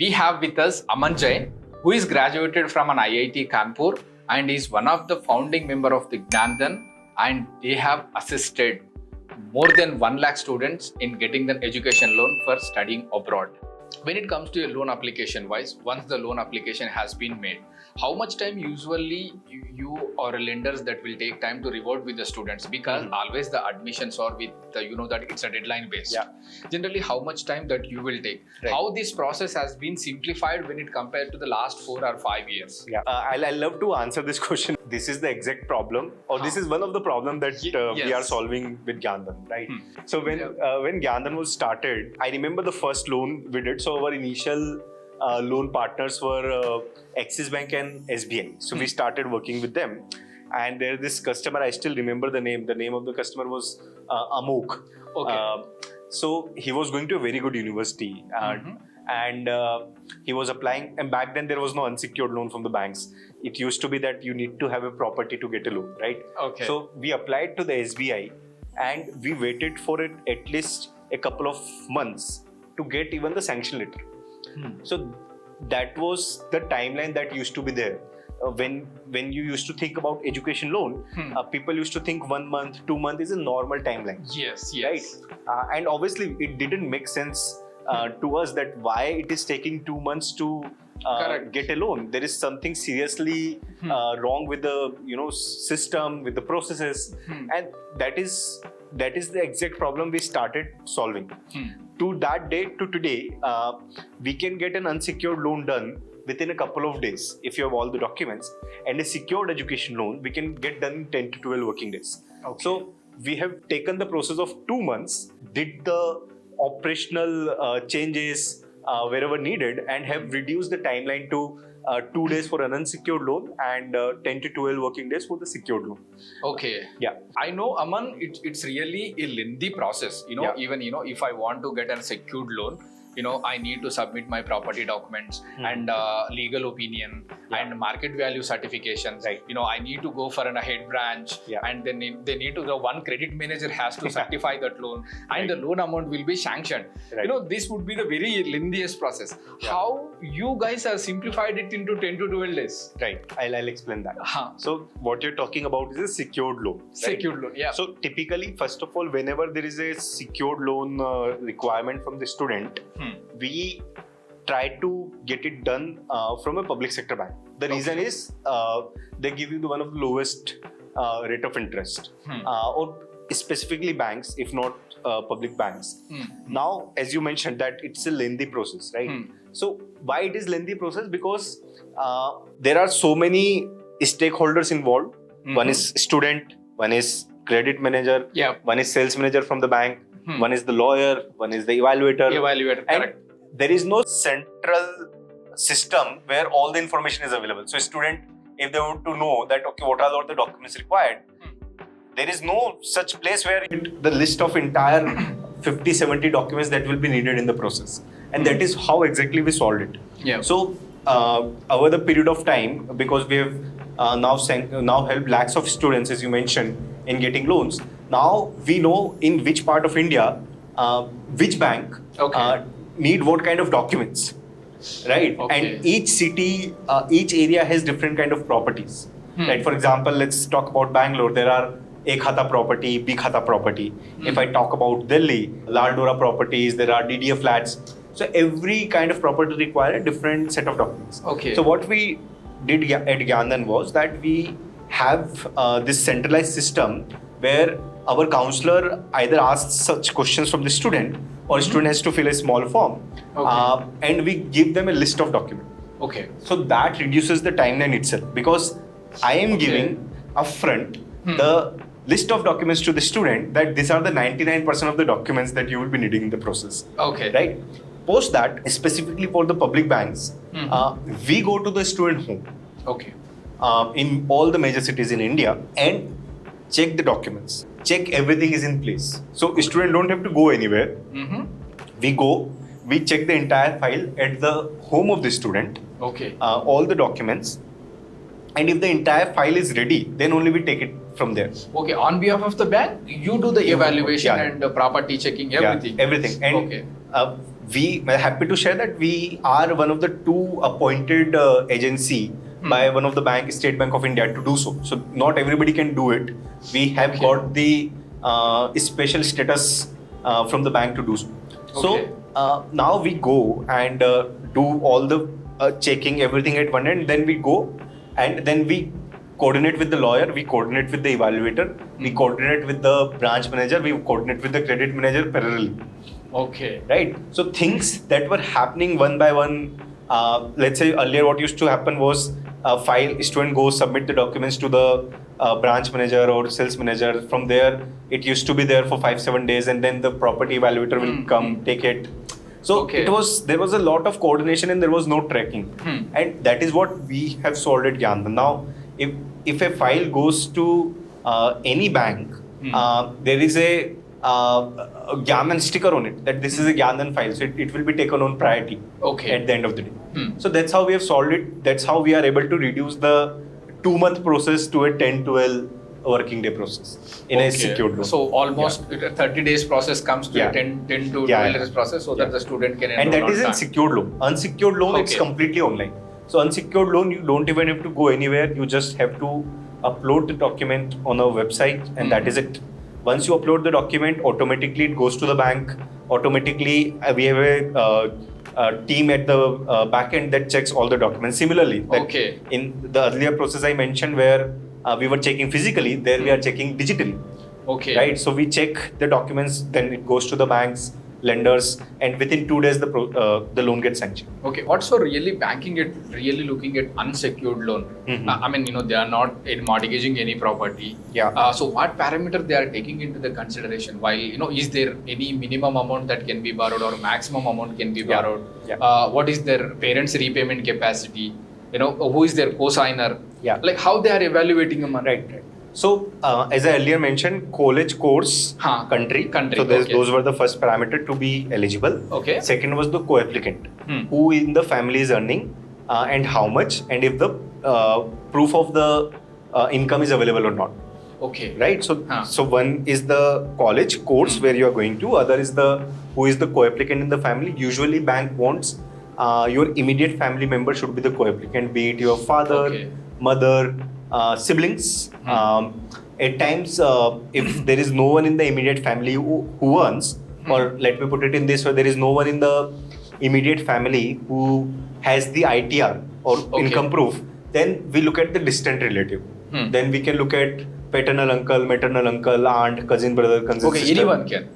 we have with us Aman Jain, who is graduated from an IIT Kanpur and is one of the founding member of the Gyandhan, and they have assisted more than 1 lakh students in getting an education loan for studying abroad. When it comes to a loan application wise, once the loan application has been made, how much time usually you or lenders that will take time to reward with the students? Because always the admissions or with the, that it's a deadline based. Yeah. Generally, how much time that you will take? Right. How this process has been simplified when it compared to the last 4 or 5 years? Yeah, I love to answer this question. This is the exact problem, or this is one of the problems that we are solving with Gyandhan, right? So when Gyandhan was started, I remember the first loan we did. So our initial loan partners were Axis Bank and SBI. So we started working with them. And there this customer, I still remember the name. The name of the customer was Amok. Okay. So he was going to a very good university. And he was applying. And back then there was no unsecured loan from the banks. It used to be that you need to have a property to get a loan, right? Okay. So we applied to the SBI and we waited for it at least a couple of months to get even the sanction letter. So that was the timeline that used to be there. When you used to think about education loan, people used to think 1 month, 2 months is a normal timeline. Yes. Right? And obviously it didn't make sense to us that why it is taking 2 months to get a loan. There is something seriously wrong with the system, with the processes, and that is the exact problem we started solving. To that day to today, we can get an unsecured loan done within a couple of days if you have all the documents, and a secured education loan we can get done in 10 to 12 working days. Okay. So we have taken the process of 2 months, did the operational changes wherever needed, and have reduced the timeline to 2 days for an unsecured loan and 10 to 12 working days for the secured loan. Okay. Yeah. I know, Aman, it's really a lengthy process. Even if I want to get a secured loan, I need to submit my property documents and legal opinion and market value certifications. Right. I need to go for a head branch, and then they need to. The one credit manager has to certify that loan, and the loan amount will be sanctioned. Right. This would be the very lengthiest process. Yeah. How you guys have simplified it into 10 to 12 days? Right. I'll explain that. So what you're talking about is a secured loan. Right? Secured loan. Yeah. So typically, first of all, whenever there is a secured loan requirement from the student, we try to get it done from a public sector bank. The reason is they give you one of the lowest rate of interest, or specifically banks, if not public banks. Now, as you mentioned, that it's a lengthy process, right? So why it is lengthy process? Because there are so many stakeholders involved. One is student, one is credit manager, one is sales manager from the bank, one is the lawyer, one is the evaluator. Correct. There is no central system where all the information is available. So a student, if they want to know that, okay, what are all the documents required, there is no such place where the list of entire 50-70 documents that will be needed in the process. And that is how exactly we solved it. Yeah. So over the period of time, because we have now helped lakhs of students, as you mentioned, in getting loans, now we know in which part of India, which bank need what kind of documents, right? Okay. And each city, each area has different kind of properties. Right? For example, let's talk about Bangalore. There are A Khata property, B Khata property. If I talk about Delhi, Lal Dora properties, there are DDA flats. So every kind of property require a different set of documents. Okay. So what we did at Gyandhan was that we have this centralized system where our counselor either asks such questions from the student, or student has to fill a small form, and we give them a list of documents. Okay. So that reduces the timeline itself, because I am giving upfront the list of documents to the student that these are the 99% of the documents that you will be needing in the process. Okay. Right? Post that, specifically for the public banks, we go to the student home. Okay. In all the major cities in India and check the documents. Check everything is in place. So student don't have to go anywhere. We go, we check the entire file at the home of the student. Okay. All the documents. And if the entire file is ready, then only we take it from there. Okay. On behalf of the bank, you do the evaluation and the property checking, everything. Yeah, everything. And we are happy to share that we are one of the 2 appointed agency by one of the bank, State Bank of India, to do so. So not everybody can do it. We have got the special status from the bank to do so. So now we go and do all the checking everything at one end. Then we go and then we coordinate with the lawyer, we coordinate with the evaluator, we coordinate with the branch manager, we coordinate with the credit manager parallelly. Okay. Right. So things that were happening one by one. Let's say earlier what used to happen was file student goes submit the documents to the branch manager or sales manager. From there it used to be there for 5-7 days, and then the property evaluator will come take it. So there was a lot of coordination and there was no tracking, and that is what we have solved at gyandhan. Now if a file goes to any bank, there is a gyandhan sticker on it that this is a gyandhan file, so it will be taken on priority at the end of the day. So that's how we have solved it. That's how we are able to reduce the 2-month process to a 10-12 working day process in a secured loan. So almost 30 days process comes to a 10 to 12 days process, so that the student can enroll. And that is in secured loan. Unsecured loan, it's completely online. So unsecured loan, you don't even have to go anywhere. You just have to upload the document on a website, and that is it. Once you upload the document, automatically it goes to the bank. Automatically, we have a team at the back end that checks all the documents. Similarly, in the earlier process I mentioned where we were checking physically, there we are checking digitally. Right? So we check the documents, then it goes to the banks, lenders, and within 2 days the loan gets sanctioned. What's for really banking it, really looking at unsecured loan? I mean, they are not mortgaging any property. So what parameter they are taking into the consideration? While, is there any minimum amount that can be borrowed or maximum amount can be borrowed? What is their parents' repayment capacity? Who is their co-signer? Like how they are evaluating them? Right. So, as I earlier mentioned, college course, country. So, those were the first parameter to be eligible. Second was the co-applicant, who in the family is earning and how much, and if the proof of the income is available or not. Right. So one is the college course where you are going to. Other is who is the co-applicant in the family. Usually, bank wants your immediate family member should be the co-applicant, be it your father, mother, siblings. At times, if there is no one in the immediate family who earns, or let me put it in this way, there is no one in the immediate family who has the ITR or income proof, then we look at the distant relative. Then we can look at paternal uncle, maternal uncle, aunt, cousin, brother, cousin sister. Anyone can.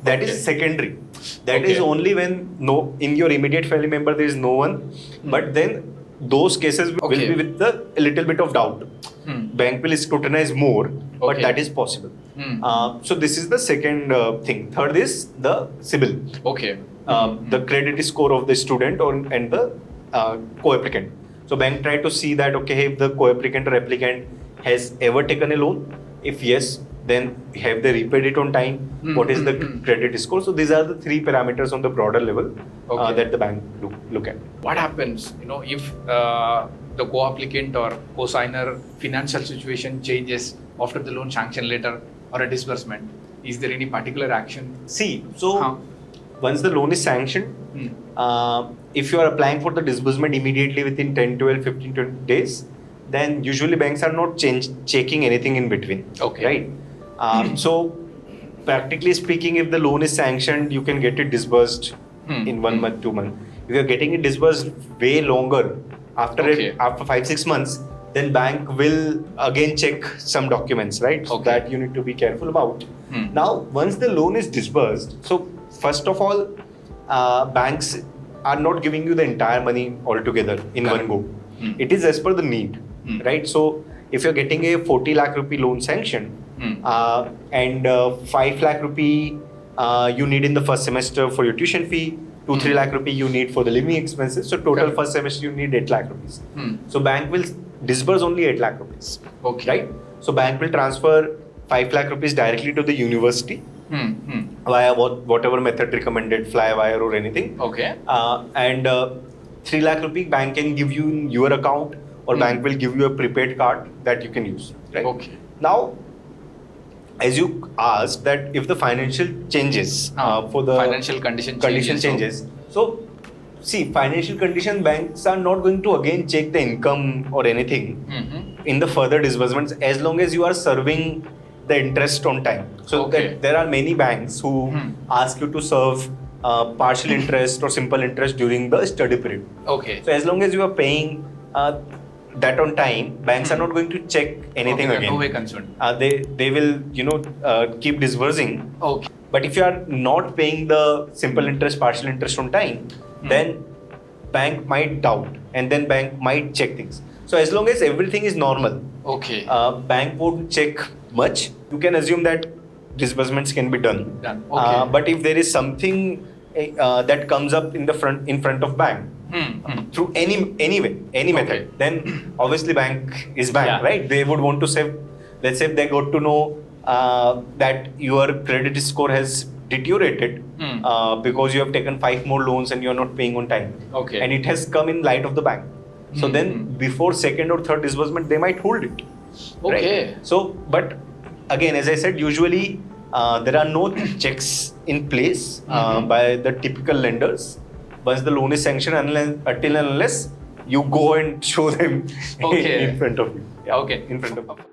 That is secondary. That is only when in your immediate family member there is no one, but then those cases will be with a little bit of doubt. Bank will scrutinize more, but that is possible. So this is the second thing. Third is the CIBIL. The credit score of the student and the co-applicant. So bank try to see that if the co-applicant or applicant has ever taken a loan. If yes, then have they repaid it on time? What is the credit score? So these are the 3 parameters on the broader level that the bank look at. What happens, if the co-applicant or co-signer financial situation changes after the loan sanction letter or a disbursement? Is there any particular action? See, so once the loan is sanctioned, if you are applying for the disbursement immediately within 10, 12, 15, 20 days, then usually banks are not checking anything in between. Right? So practically speaking, if the loan is sanctioned, you can get it disbursed in 1 month, 2 months. If you are getting it disbursed way longer, after 5-6 months, then bank will again check some documents, right? So that you need to be careful about. Now, once the loan is disbursed, so first of all, banks are not giving you the entire money altogether in one go. It is as per the need, right? So if you're getting a 40 lakh rupee loan sanction and 5 lakh rupee you need in the first semester for your tuition fee, 2-3 lakh rupee you need for the living expenses. So total first semester you need 8 lakh rupees. So bank will disburse only 8 lakh rupees. Right? So bank will transfer 5 lakh rupees directly to the university via whatever method recommended, fly wire or anything. And 3 lakh rupee bank can give you in your account, or bank will give you a prepaid card that you can use. Right? Now, as you asked, that if the financial changes for the financial condition changes. So see, financial condition, banks are not going to again check the income or anything in the further disbursements, as long as you are serving the interest on time. So that there are many banks who ask you to serve partial interest or simple interest during the study period. Okay. So as long as you are paying that on time, banks are not going to check anything again. No way concerned. They will keep disbursing. Okay. But if you are not paying the simple interest, partial interest on time, then bank might doubt, and then bank might check things. So as long as everything is normal, Okay. Bank won't check much. You can assume that disbursements can be done. Okay. But if there is something that comes up in front of bank through any way, any method, then obviously bank is bank, right? They would want to save. Let's say if they got to know that your credit score has deteriorated because you have taken 5 more loans and you are not paying on time. Okay. And it has come in light of the bank. So then before second or third disbursement, they might hold it. Okay. Right? So, but again, as I said, usually there are no checks in place by the typical lenders. Once the loan is sanctioned, until and unless you go and show them in front of you. Okay. In front of you.